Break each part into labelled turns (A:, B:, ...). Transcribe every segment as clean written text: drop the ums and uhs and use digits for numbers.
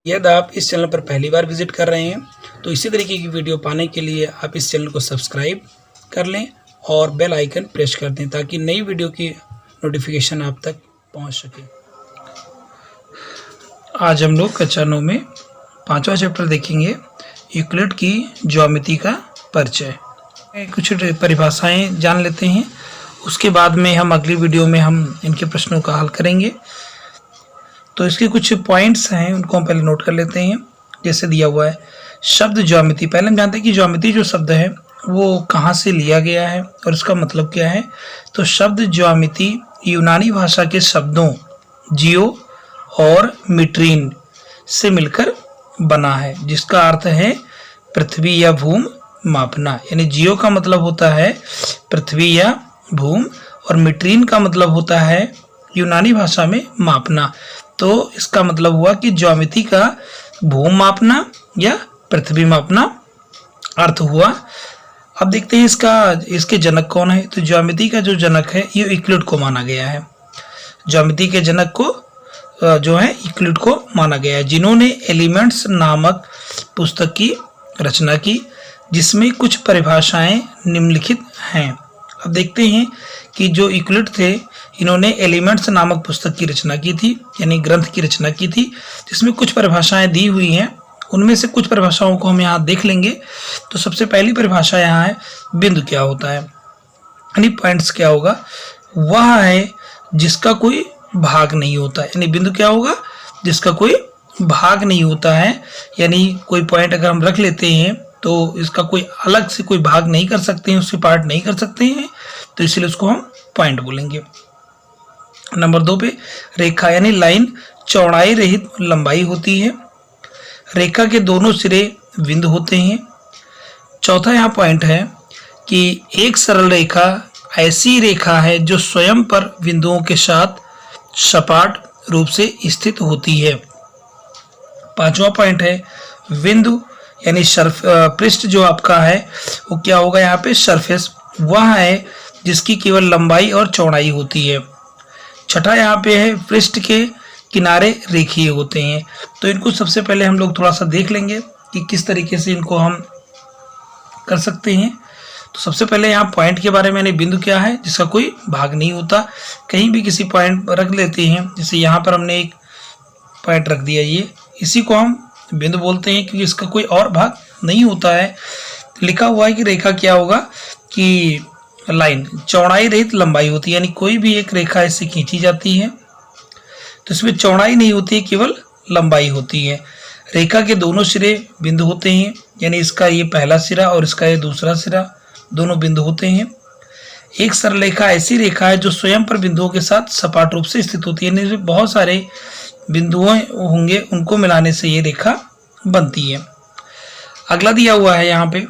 A: यदि आप इस चैनल पर पहली बार विजिट कर रहे हैं तो इसी तरीके की वीडियो पाने के लिए आप इस चैनल को सब्सक्राइब कर लें और बेल आइकन प्रेस कर दें ताकि नई वीडियो की नोटिफिकेशन आप तक पहुंच सके। आज हम लोग कक्षा 9 में 5वां चैप्टर देखेंगे, यूक्लिड की ज्यामिति का परिचय। कुछ परिभाषाएं जान लेते हैं, उसके बाद में हम अगली वीडियो में हम इनके प्रश्नों का हल करेंगे। तो इसके कुछ पॉइंट्स हैं, उनको हम पहले नोट कर लेते हैं। जैसे दिया हुआ है शब्द ज्यामिति। पहले हम जानते हैं कि ज्यामिति जो शब्द है वो कहाँ से लिया गया है और इसका मतलब क्या है। तो शब्द ज्यामिति यूनानी भाषा के शब्दों जियो और मीट्रीन से मिलकर बना है, जिसका अर्थ है पृथ्वी या भूमि मापना। यानी जियो का मतलब होता है पृथ्वी या भूमि और मीट्रीन का मतलब होता है यूनानी भाषा में मापना। तो इसका मतलब हुआ कि ज्यामिति का भूमि मापना या पृथ्वी मापना अर्थ हुआ। अब देखते हैं इसके जनक कौन है। तो ज्यामिति का जो जनक है ये यूक्लिड को माना गया है। ज्यामिति के जनक को जो है यूक्लिड को माना गया है, जिन्होंने एलिमेंट्स नामक पुस्तक की रचना की, जिसमें कुछ परिभाषाएं निम्नलिखित हैं। अब देखते हैं कि जो यूक्लिड थे इन्होंने एलिमेंट्स नामक पुस्तक की रचना की थी, यानी ग्रंथ की रचना की थी, जिसमें कुछ परिभाषाएं दी हुई हैं। उनमें से कुछ परिभाषाओं को हम यहाँ देख लेंगे। तो सबसे पहली परिभाषा यहाँ है बिंदु क्या होता है, यानी पॉइंट्स क्या होगा। वह है जिसका कोई भाग नहीं होता है। यानी बिंदु क्या होगा, जिसका कोई भाग नहीं होता है। यानी कोई पॉइंट अगर हम रख लेते हैं तो इसका कोई अलग से कोई भाग नहीं कर सकते हैं, उससे पार्ट नहीं कर सकते हैं, तो इसलिए उसको हम पॉइंट बोलेंगे। नंबर 2 पे रेखा यानी लाइन चौड़ाई रहित लंबाई होती है। रेखा के दोनों सिरे बिंदु होते हैं। चौथा यहाँ पॉइंट है कि एक सरल रेखा ऐसी रेखा है जो स्वयं पर बिंदुओं के साथ सपाट रूप से स्थित होती है। 5वां पॉइंट है बिंदु यानी पृष्ठ जो आपका है वो क्या होगा यहाँ पे सरफेस, वह है जिसकी केवल लंबाई और चौड़ाई होती है। छठा यहाँ पे है पृष्ठ के किनारे रेखीय होते हैं। तो इनको सबसे पहले हम लोग थोड़ा सा देख लेंगे कि किस तरीके से इनको हम कर सकते हैं। तो सबसे पहले यहाँ पॉइंट के बारे में, यानी बिंदु क्या है, जिसका कोई भाग नहीं होता। कहीं भी किसी पॉइंट रख लेते हैं, जैसे यहाँ पर हमने एक पॉइंट रख दिया, ये इसी को हम बिंदु बोलते हैं क्योंकि इसका कोई और भाग नहीं होता है। लिखा हुआ है कि रेखा क्या होगा कि लाइन चौड़ाई रहित लंबाई होती है, यानी कोई भी एक रेखा इससे खींची जाती है तो इसमें चौड़ाई नहीं होती है, केवल लंबाई होती है। रेखा के दोनों सिरे बिंदु होते हैं, यानी इसका ये पहला सिरा और इसका ये दूसरा सिरा, दोनों बिंदु होते हैं। एक सरल रेखा ऐसी रेखा है जो स्वयं पर बिंदुओं के साथ सपाट रूप से स्थित होती है, यानी इसमें बहुत सारे बिंदुओं होंगे, उनको मिलाने से ये रेखा बनती है। अगला दिया हुआ है यहाँ पे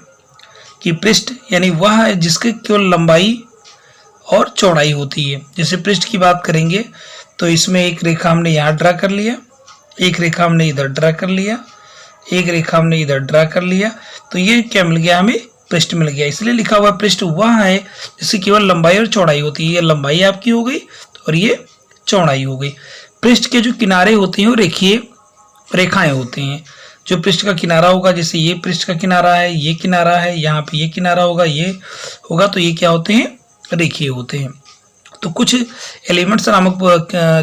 A: कि पृष्ठ यानी वह है जिसके केवल लंबाई और चौड़ाई होती है। जैसे पृष्ठ की बात करेंगे तो इसमें एक रेखा हमने यहाँ ड्रा कर लिया, एक रेखा हमने इधर ड्रा कर लिया, एक रेखा हमने इधर ड्रा कर लिया, तो ये क्या मिल गया, हमें पृष्ठ मिल गया। इसलिए लिखा हुआ पृष्ठ वह है जिसकी केवल लंबाई और चौड़ाई होती है। ये लंबाई आपकी हो गई और ये चौड़ाई हो गई। पृष्ठ के जो किनारे होते हैं वो रेखीय रेखाएं होते हैं। जो पृष्ठ का किनारा होगा, जैसे ये पृष्ठ का किनारा है, ये किनारा है, यहाँ पे ये किनारा होगा, ये होगा, तो ये क्या होते हैं, रेखीय होते हैं। तो कुछ एलिमेंट्स नामक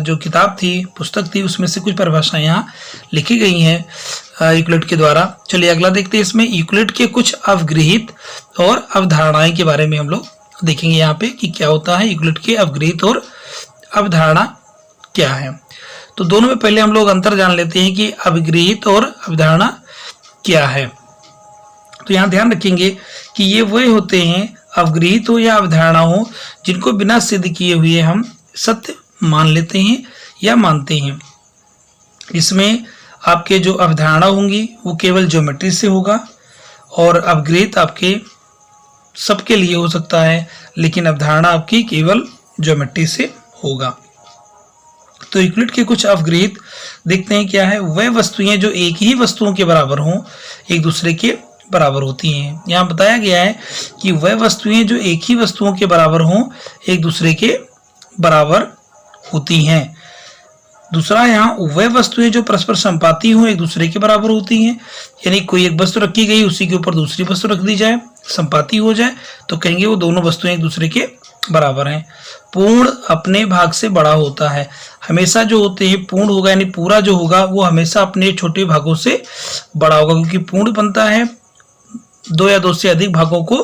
A: जो किताब थी, पुस्तक थी, उसमें से कुछ परिभाषाएं यहाँ लिखी गई हैं यूक्लिड के द्वारा। चलिए अगला देखते हैं। इसमें यूक्लिड के कुछ अवगृहित और अवधारणाएं के बारे में हम लोग देखेंगे यहाँ पे कि क्या होता है यूक्लिड के अवगृहित और अवधारणा क्या है। तो दोनों में पहले हम लोग अंतर जान लेते हैं कि अवगृहित और अवधारणा क्या है। तो यहाँ ध्यान रखेंगे कि ये वह होते हैं, अवगृहित हो या अवधारणा हो, जिनको बिना सिद्ध किए हुए हम सत्य मान लेते हैं या मानते हैं। इसमें आपके जो अवधारणा होंगी वो केवल ज्योमेट्री से होगा और अवगृहित आपके सबके लिए हो सकता है, लेकिन अवधारणा आपकी केवल ज्योमेट्री से होगा। तो यूक्लिड के कुछ अवगृहित देखते हैं क्या है। वह वस्तुएं जो एक ही वस्तुओं के बराबर हों, एक दूसरे के बराबर होती हैं। यहाँ बताया गया है कि वह वस्तुएं जो एक ही वस्तुओं के बराबर हों, एक दूसरे के बराबर होती हैं।
B: दूसरा यहाँ वह वस्तुएं जो परस्पर संपाती हो एक दूसरे के बराबर होती हैं, यानी कोई एक वस्तु रखी गई उसी के ऊपर दूसरी वस्तु रख दी जाए, संपाती हो जाए, तो कहेंगे वो दोनों वस्तुएं एक दूसरे के बराबर हैं। पूर्ण अपने भाग से बड़ा होता है। हमेशा जो होते हैं पूर्ण होगा यानी पूरा जो होगा वो हमेशा अपने छोटे भागों से बड़ा होगा, क्योंकि पूर्ण बनता है दो या दो से अधिक भागों को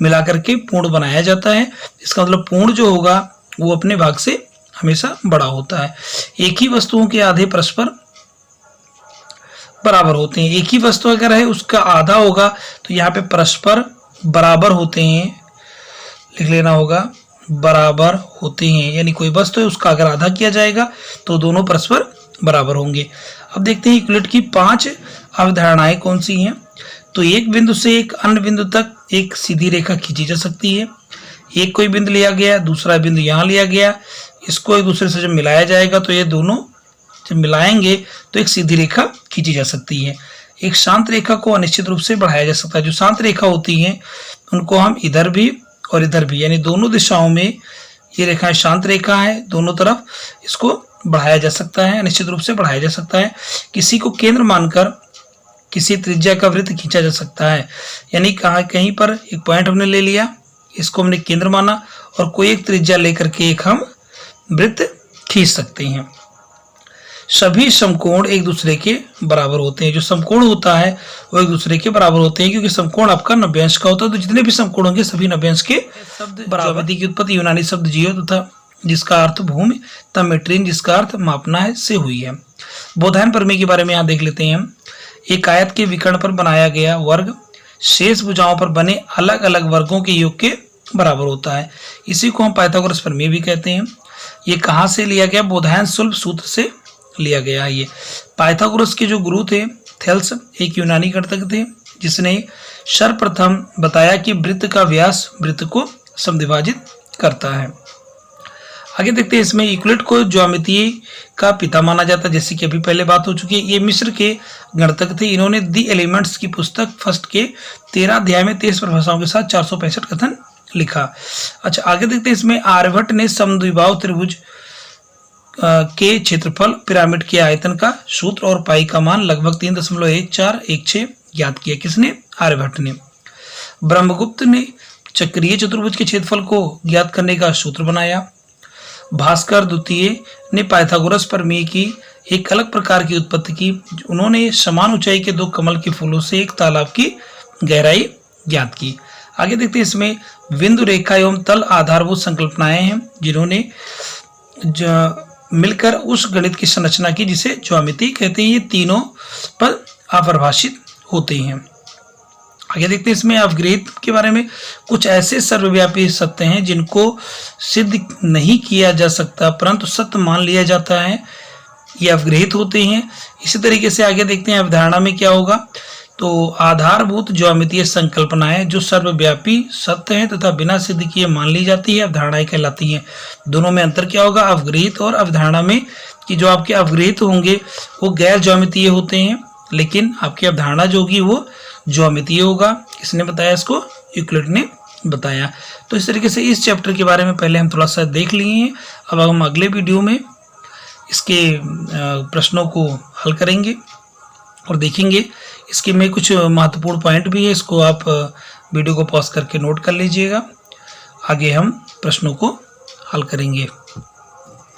B: मिलाकर के पूर्ण बनाया जाता है। इसका मतलब पूर्ण जो होगा वो अपने भाग से हमेशा बड़ा होता है। एक ही वस्तुओं के आधे परस्पर बराबर होते हैं। एक ही वस्तु अगर है उसका आधा होगा तो यहाँ पे परस्पर बराबर होते हैं, लिख लेना होगा, बराबर होते हैं, यानी कोई वस्तु है उसका अगर आधा किया जाएगा तो दोनों परस्पर बराबर होंगे। अब देखते हैं यूक्लिड की 5 अवधारणाएं कौन सी हैं। तो एक बिंदु से एक अन्य बिंदु तक एक सीधी रेखा खींची जा सकती है। एक कोई बिंदु लिया गया, दूसरा बिंदु यहाँ लिया गया, इसको एक दूसरे से जब मिलाया जाएगा तो ये दोनों जब मिलाएंगे तो एक सीधी रेखा खींची जा सकती है। एक शांत रेखा को अनिश्चित रूप से बढ़ाया जा सकता है। जो शांत रेखा होती हैं उनको हम इधर भी और इधर भी, यानी दोनों दिशाओं में ये रेखाएं शांत रेखा है, दोनों तरफ इसको बढ़ाया जा सकता है, अनिश्चित रूप से बढ़ाया जा सकता है। किसी को केंद्र मानकर किसी त्रिज्या का वृत्त खींचा जा सकता है, यानी कहीं पर एक पॉइंट हमने ले लिया, इसको हमने केंद्र माना और कोई एक त्रिज्या लेकर के एक हम वृत्त खींच सकते हैं। सभी समकोण एक दूसरे के बराबर होते हैं। जो समकोण होता है वो एक दूसरे के बराबर होते हैं, क्योंकि समकोण आपका 90 अंश का होता है, तो जितने भी समकोण होंगे सभी 90 अंश के शब्द बराबर। की उत्पत्ति यूनानी शब्द जियो तथा जिसका अर्थ भूमि तथा मेट्रीन जिसका अर्थ मापना है से हुई है। बोधायन प्रमेय के बारे में यहाँ देख लेते हैं हम। एक आयत के विकर्ण पर बनाया गया वर्ग शेष भुजाओं पर बने अलग अलग वर्गों के योग के बराबर होता है। इसी को हम पाइथागोरस प्रमेय भी कहते हैं। ये कहाँ से लिया गया? बोधायन सुलभ सूत्र से लिया गया है। ये पाइथागोरस के जो गुरु थे थेल्स एक यूनानी गणितज्ञ थे, जिसने सर्वप्रथम बताया कि वृत्त का व्यास वृत्त को समद्विभाजित करता है। आगे देखते हैं, इसमें यूक्लिड को ज्यामिति का पिता माना जाता है, जैसे कि अभी पहले बात हो चुकी है। ये मिस्र के गणितज्ञ थे। इन्होंने दी एलिमेंट्स की पुस्तक फर्स्ट के 13 अध्याय में 23 परिभाषाओं के साथ 465 कथन लिखा। अच्छा, आगे देखते हैं, इसमें आर्यभट्ट ने समद्विबाहु त्रिभुज के क्षेत्रफल, पिरामिड के आयतन का सूत्र और पाई का मान लगभग 3.1416 ज्ञात किया। किसने? आर्यभट्ट ने। ब्रह्मगुप्त ने चक्रीय चतुर्भुज के क्षेत्रफल को ज्ञात करने का सूत्र बनाया। भास्कर द्वितीय ने पाइथागोरस प्रमेय की एक अलग प्रकार की उत्पत्ति की। उन्होंने समान ऊंचाई के 2 कमल के फूलों से एक तालाब की गहराई ज्ञात की। आगे देखते हैं, इसमें बिंदु रेखा एवं तल आधारभूत संकल्पनाएं हैं जिन्होंने मिलकर उस गणित की संरचना की जिसे ज्यामिति कहते हैं। ये तीनों पद अपरिभाषित होते हैं। आगे देखते हैं, इसमें अवग्रहित के बारे में। कुछ ऐसे सर्वव्यापी सत्य हैं जिनको सिद्ध नहीं किया जा सकता परंतु सत्य मान लिया जाता है, ये अवग्रहित होते हैं। इसी तरीके से आगे देखते हैं अवधारणा में क्या होगा। तो आधारभूत ज्यामितीय संकल्पनाएं जो सर्वव्यापी सत्य हैं तथा बिना सिद्ध किए मान ली जाती है अवधारणाएं कहलाती हैं। दोनों में अंतर क्या होगा? अवग्रहित और अवधारणा में कि जो आपके अवग्रहित होंगे वो गैर ज्यामितीय होते हैं, लेकिन आपकी अवधारणा जो होगी वो ज्यामितीय होगा। किसने बताया इसको? यूक्लिड ने बताया। तो इस तरीके से इस चैप्टर के बारे में पहले हम थोड़ा सा देख लिए हैं। अब हम अगले वीडियो में इसके प्रश्नों को हल करेंगे और देखेंगे। इसके में कुछ महत्वपूर्ण पॉइंट भी है, इसको आप वीडियो को पॉज करके नोट कर लीजिएगा। आगे हम प्रश्नों को हल करेंगे।